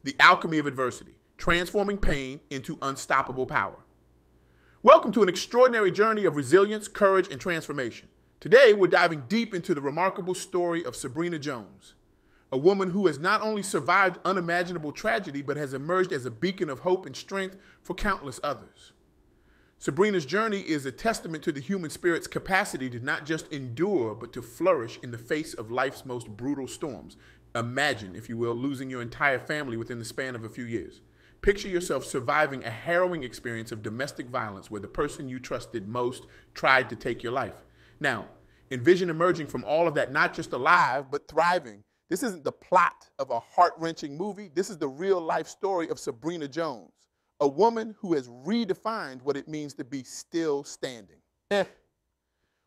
The Alchemy of Adversity, transforming pain into unstoppable power. Welcome to an extraordinary journey of resilience, courage, and transformation. Today, we're diving deep into the remarkable story of Sabrina Jones, a woman who has not only survived unimaginable tragedy, but has emerged as a beacon of hope and strength for countless others. Sabrina's journey is a testament to the human spirit's capacity to not just endure, but to flourish in the face of life's most brutal storms. Imagine, if you will, losing your entire family within the span of a few years. Picture yourself surviving a harrowing experience of domestic violence where the person you trusted most tried to take your life. Now, envision emerging from all of that not just alive, but thriving. This isn't the plot of a heart-wrenching movie. This is the real-life story of Sabrina Jones, a woman who has redefined what it means to be still standing.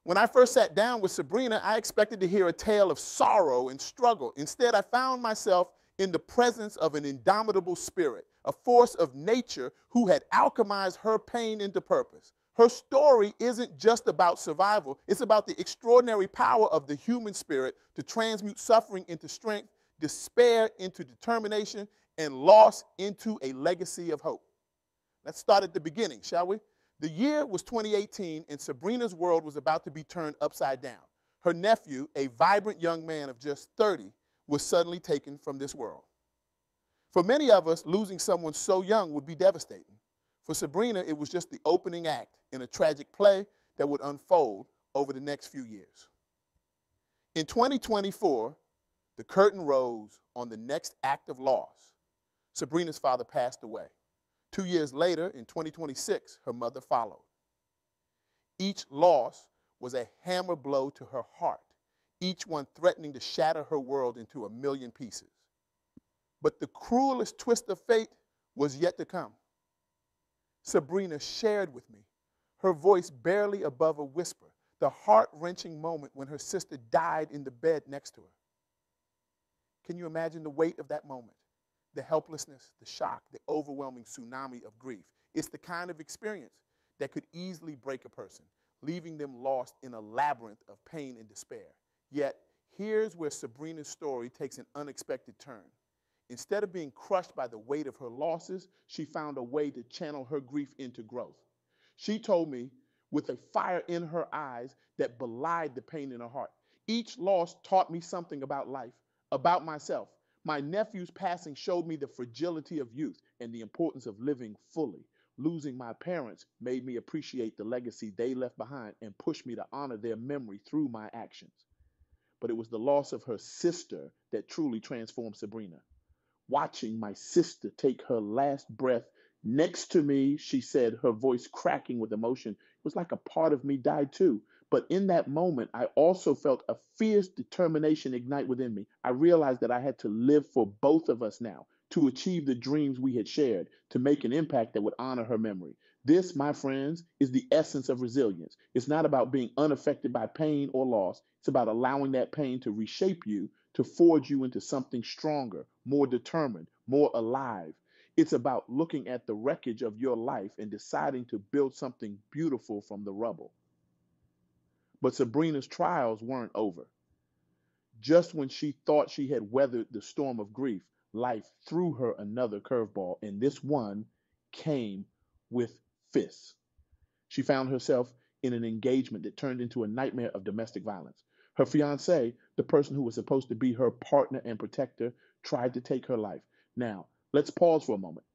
When I first sat down with Sabrina, I expected to hear a tale of sorrow and struggle. Instead, I found myself in the presence of an indomitable spirit, a force of nature who had alchemized her pain into purpose. Her story isn't just about survival. It's about the extraordinary power of the human spirit to transmute suffering into strength, despair into determination, and loss into a legacy of hope. Let's start at the beginning, shall we? The year was 2018, and Sabrina's world was about to be turned upside down. Her nephew, a vibrant young man of just 30, was suddenly taken from this world. For many of us, losing someone so young would be devastating. For Sabrina, it was just the opening act in a tragic play that would unfold over the next few years. In 2024, the curtain rose on the next act of loss. Sabrina's father passed away. 2 years later, in 2026, her mother followed. Each loss was a hammer blow to her heart, each one threatening to shatter her world into a million pieces. But the cruelest twist of fate was yet to come. Sabrina shared with me, her voice barely above a whisper, the heart-wrenching moment when her sister died in the bed next to her. Can you imagine the weight of that moment? The helplessness, the shock, the overwhelming tsunami of grief. It's the kind of experience that could easily break a person, leaving them lost in a labyrinth of pain and despair. Yet, here's where Sabrina's story takes an unexpected turn. Instead of being crushed by the weight of her losses, she found a way to channel her grief into growth. She told me, with a fire in her eyes that belied the pain in her heart, each loss taught me something about life, about myself. My nephew's passing showed me the fragility of youth and the importance of living fully. Losing my parents made me appreciate the legacy they left behind and pushed me to honor their memory through my actions. But it was the loss of her sister that truly transformed Sabrina. Watching my sister take her last breath next to me, she said, her voice cracking with emotion, it was like a part of me died too. But in that moment, I also felt a fierce determination ignite within me. I realized that I had to live for both of us now, to achieve the dreams we had shared, to make an impact that would honor her memory. This, my friends, is the essence of resilience. It's not about being unaffected by pain or loss. It's about allowing that pain to reshape you, to forge you into something stronger, more determined, more alive. It's about looking at the wreckage of your life and deciding to build something beautiful from the rubble. But Sabrina's trials weren't over. Just when she thought she had weathered the storm of grief, life threw her another curveball, and this one came with fists. She found herself in an engagement that turned into a nightmare of domestic violence. Her fiancé, the person who was supposed to be her partner and protector, tried to take her life. Now, let's pause for a moment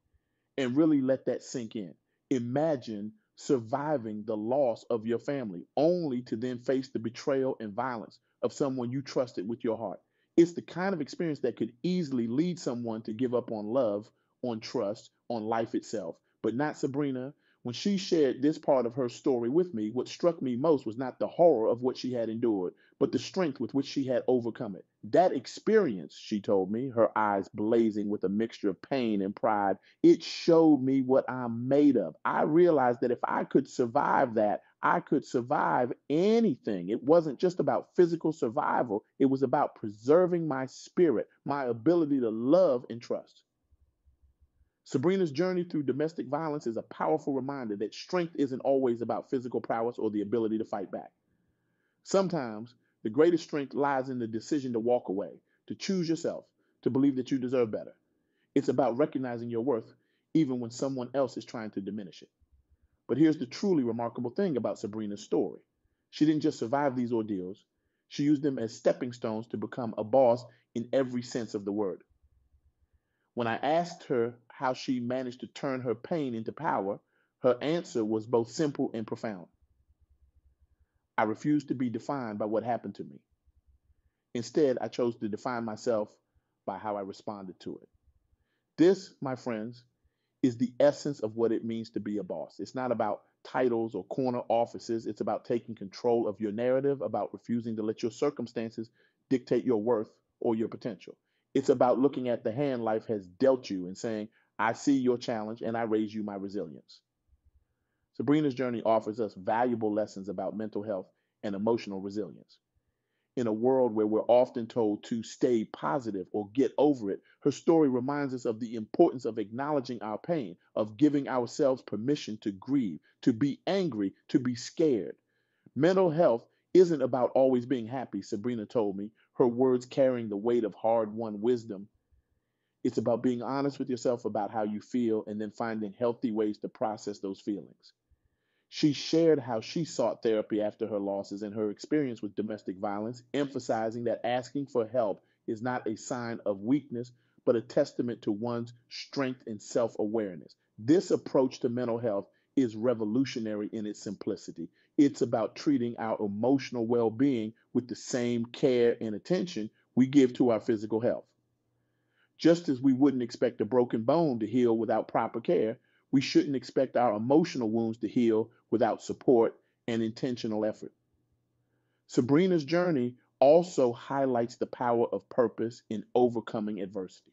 and really let that sink in. Imagine surviving the loss of your family, only to then face the betrayal and violence of someone you trusted with your heart. It's the kind of experience that could easily lead someone to give up on love, on trust, on life itself. But not Sabrina. When she shared this part of her story with me, what struck me most was not the horror of what she had endured, but the strength with which she had overcome it. That experience, she told me, her eyes blazing with a mixture of pain and pride, it showed me what I'm made of. I realized that if I could survive that, I could survive anything. It wasn't just about physical survival. It was about preserving my spirit, my ability to love and trust. Sabrina's journey through domestic violence is a powerful reminder that strength isn't always about physical prowess or the ability to fight back. Sometimes the greatest strength lies in the decision to walk away, to choose yourself, to believe that you deserve better. It's about recognizing your worth even when someone else is trying to diminish it. But here's the truly remarkable thing about Sabrina's story. She didn't just survive these ordeals, she used them as stepping stones to become a boss in every sense of the word. When I asked her how she managed to turn her pain into power, her answer was both simple and profound. I refused to be defined by what happened to me. Instead, I chose to define myself by how I responded to it. This, my friends, is the essence of what it means to be a boss. It's not about titles or corner offices. It's about taking control of your narrative, about refusing to let your circumstances dictate your worth or your potential. It's about looking at the hand life has dealt you and saying, I see your challenge and I raise you my resilience. Sabrina's journey offers us valuable lessons about mental health and emotional resilience. In a world where we're often told to stay positive or get over it, her story reminds us of the importance of acknowledging our pain, of giving ourselves permission to grieve, to be angry, to be scared. Mental health isn't about always being happy, Sabrina told me, her words carrying the weight of hard-won wisdom. It's about being honest with yourself about how you feel and then finding healthy ways to process those feelings. She shared how she sought therapy after her losses and her experience with domestic violence, emphasizing that asking for help is not a sign of weakness, but a testament to one's strength and self awareness. This approach to mental health is revolutionary in its simplicity. It's about treating our emotional well being with the same care and attention we give to our physical health. Just as we wouldn't expect a broken bone to heal without proper care, we shouldn't expect our emotional wounds to heal without support and intentional effort. Sabrina's journey also highlights the power of purpose in overcoming adversity.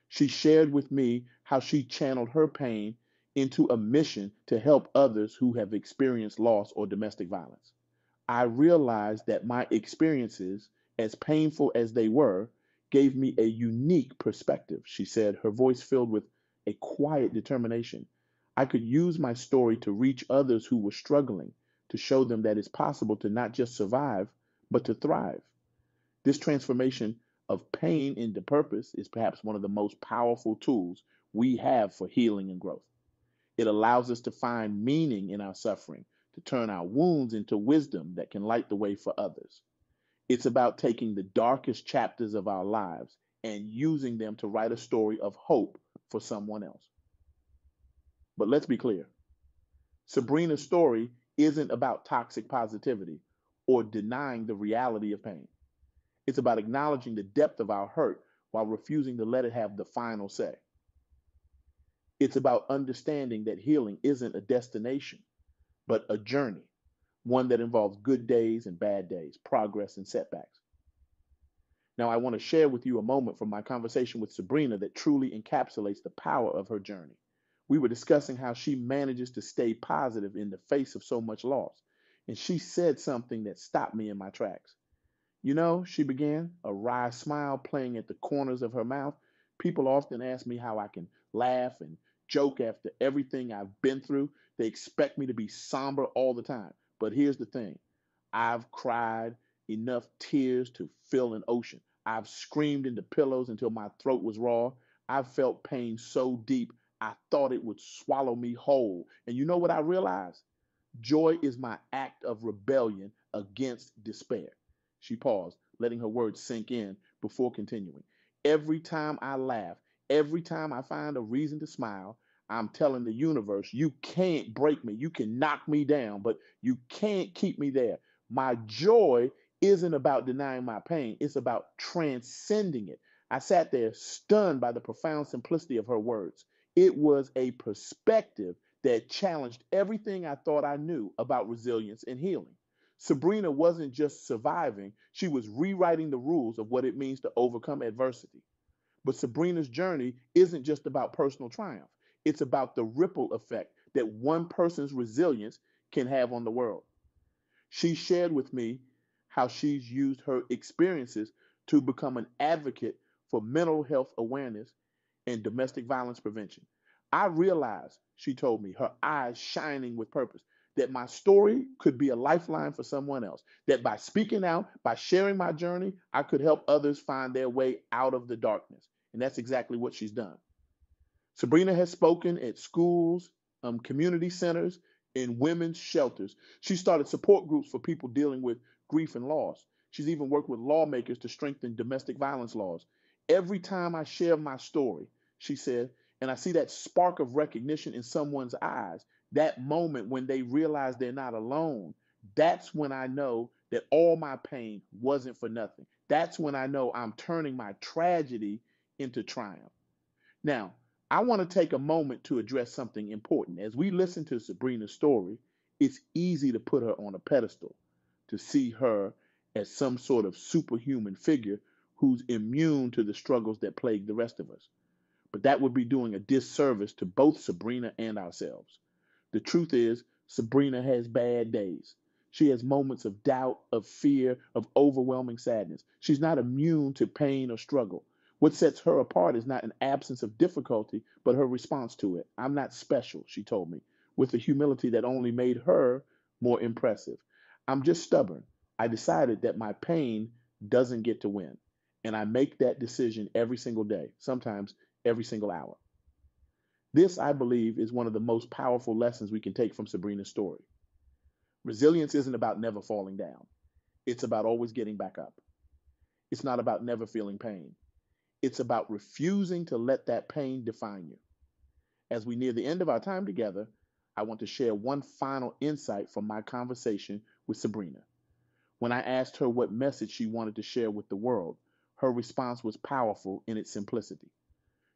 She shared with me how she channeled her pain into a mission to help others who have experienced loss or domestic violence. I realized that my experiences, as painful as they were, gave me a unique perspective, she said, her voice filled with a quiet determination. I could use my story to reach others who were struggling, to show them that it's possible to not just survive, but to thrive. This transformation of pain into purpose is perhaps one of the most powerful tools we have for healing and growth. It allows us to find meaning in our suffering, to turn our wounds into wisdom that can light the way for others. It's about taking the darkest chapters of our lives and using them to write a story of hope for someone else. But let's be clear, Sabrina's story isn't about toxic positivity or denying the reality of pain. It's about acknowledging the depth of our hurt while refusing to let it have the final say. It's about understanding that healing isn't a destination, but a journey, one that involves good days and bad days, progress and setbacks. Now, I want to share with you a moment from my conversation with Sabrina that truly encapsulates the power of her journey. We were discussing how she manages to stay positive in the face of so much loss, and she said something that stopped me in my tracks. You know, she began, a wry smile playing at the corners of her mouth. People often ask me how I can laugh and joke after everything I've been through. They expect me to be somber all the time. But here's the thing, I've cried enough tears to fill an ocean. I've screamed into pillows until my throat was raw. I've felt pain so deep I thought it would swallow me whole. And you know what I realized? Joy is my act of rebellion against despair. She paused, letting her words sink in before continuing. Every time I laugh, every time I find a reason to smile, I'm telling the universe, you can't break me. You can knock me down, but you can't keep me there. My joy isn't about denying my pain, it's about transcending it. I sat there stunned by the profound simplicity of her words. It was a perspective that challenged everything I thought I knew about resilience and healing. Sabrina wasn't just surviving, she was rewriting the rules of what it means to overcome adversity. But Sabrina's journey isn't just about personal triumph, it's about the ripple effect that one person's resilience can have on the world. She shared with me how she's used her experiences to become an advocate for mental health awareness and domestic violence prevention. I realized, she told me, her eyes shining with purpose, that my story could be a lifeline for someone else. That by speaking out, by sharing my journey, I could help others find their way out of the darkness. And that's exactly what she's done. Sabrina has spoken at schools, community centers, and women's shelters. She started support groups for people dealing with grief and loss. She's even worked with lawmakers to strengthen domestic violence laws. Every time I share my story, she said, and I see that spark of recognition in someone's eyes, that moment when they realize they're not alone, that's when I know that all my pain wasn't for nothing. That's when I know I'm turning my tragedy into triumph. Now, I want to take a moment to address something important. As we listen to Sabrina's story, it's easy to put her on a pedestal, to see her as some sort of superhuman figure who's immune to the struggles that plague the rest of us. But that would be doing a disservice to both Sabrina and ourselves. The truth is, Sabrina has bad days. She has moments of doubt, of fear, of overwhelming sadness. She's not immune to pain or struggle. What sets her apart is not an absence of difficulty, but her response to it. I'm not special, she told me, with a humility that only made her more impressive. I'm just stubborn. I decided that my pain doesn't get to win. And I make that decision every single day, sometimes every single hour. This, I believe, is one of the most powerful lessons we can take from Sabrina's story. Resilience isn't about never falling down. It's about always getting back up. It's not about never feeling pain. It's about refusing to let that pain define you. As we near the end of our time together, I want to share one final insight from my conversation with Sabrina. When I asked her what message she wanted to share with the world, her response was powerful in its simplicity.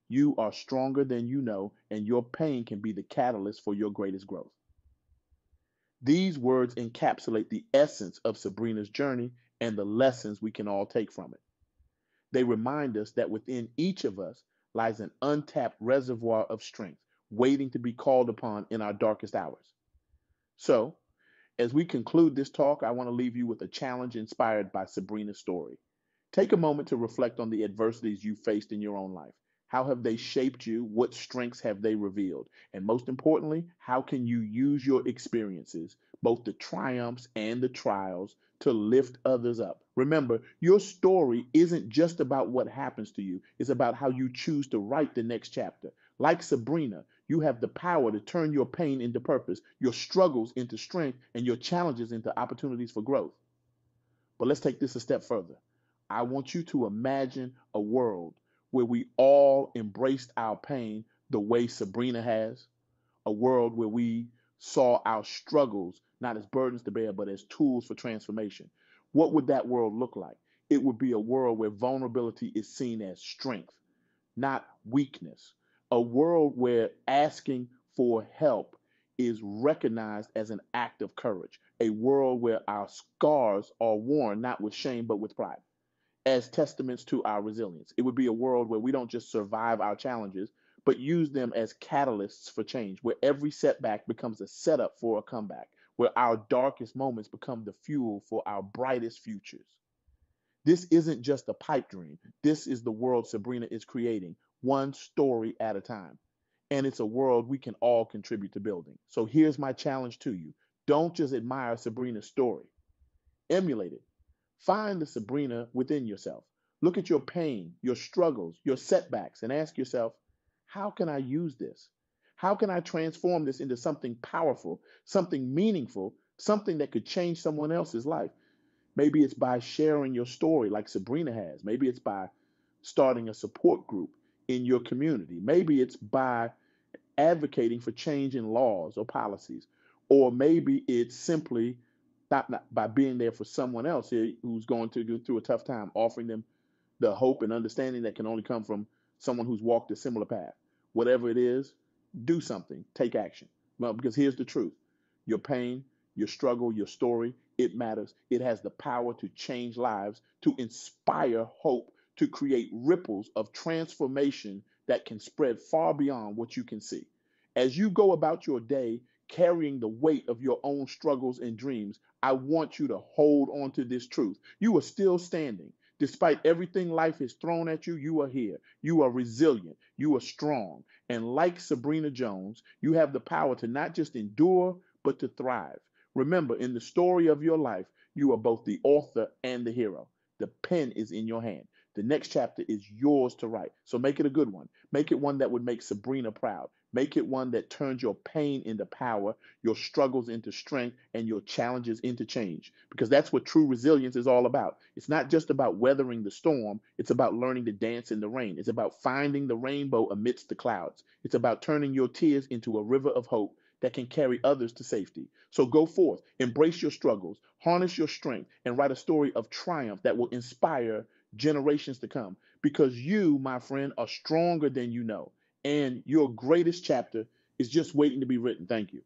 You are stronger than you know, and your pain can be the catalyst for your greatest growth. These words encapsulate the essence of Sabrina's journey and the lessons we can all take from it. They remind us that within each of us lies an untapped reservoir of strength, waiting to be called upon in our darkest hours. So, as we conclude this talk, I want to leave you with a challenge inspired by Sabrina's story. Take a moment to reflect on the adversities you faced in your own life. How have they shaped you? What strengths have they revealed? And most importantly, how can you use your experiences, both the triumphs and the trials, to lift others up? Remember, your story isn't just about what happens to you, it's about how you choose to write the next chapter. Like Sabrina, you have the power to turn your pain into purpose, your struggles into strength, and your challenges into opportunities for growth. But let's take this a step further. I want you to imagine a world where we all embraced our pain the way Sabrina has, a world where we saw our struggles not as burdens to bear, but as tools for transformation. What would that world look like? It would be a world where vulnerability is seen as strength, not weakness. A world where asking for help is recognized as an act of courage. A world where our scars are worn not with shame, but with pride, as testaments to our resilience. It would be a world where we don't just survive our challenges, but use them as catalysts for change, where every setback becomes a setup for a comeback, where our darkest moments become the fuel for our brightest futures. This isn't just a pipe dream. This is the world Sabrina is creating, one story at a time. And it's a world we can all contribute to building. So here's my challenge to you. Don't just admire Sabrina's story, emulate it. Find the Sabrina within yourself. Look at your pain, your struggles, your setbacks, and ask yourself, how can I use this? How can I transform this into something powerful, something meaningful, something that could change someone else's life? Maybe it's by sharing your story like Sabrina has. Maybe it's by starting a support group in your community. Maybe it's by advocating for change in laws or policies. Or maybe it's simply not by being there for someone else who's going to go through a tough time, offering them the hope and understanding that can only come from someone who's walked a similar path. Whatever it is, do something, take action. Well, because here's the truth. Your pain, your struggle, your story, it matters. It has the power to change lives, to inspire hope, to create ripples of transformation that can spread far beyond what you can see. As you go about your day carrying the weight of your own struggles and dreams, I want you to hold on to this truth. You are still standing. Despite everything life has thrown at you, you are here. You are resilient. You are strong. And like Sabrina Jones, you have the power to not just endure, but to thrive. Remember, in the story of your life, you are both the author and the hero. The pen is in your hand. The next chapter is yours to write. So make it a good one. Make it one that would make Sabrina proud. Make it one that turns your pain into power, your struggles into strength, and your challenges into change. Because that's what true resilience is all about. It's not just about weathering the storm, it's about learning to dance in the rain. It's about finding the rainbow amidst the clouds. It's about turning your tears into a river of hope that can carry others to safety. So go forth, embrace your struggles, harness your strength, and write a story of triumph that will inspire generations to come. Because you, my friend, are stronger than you know. And your greatest chapter is just waiting to be written. Thank you.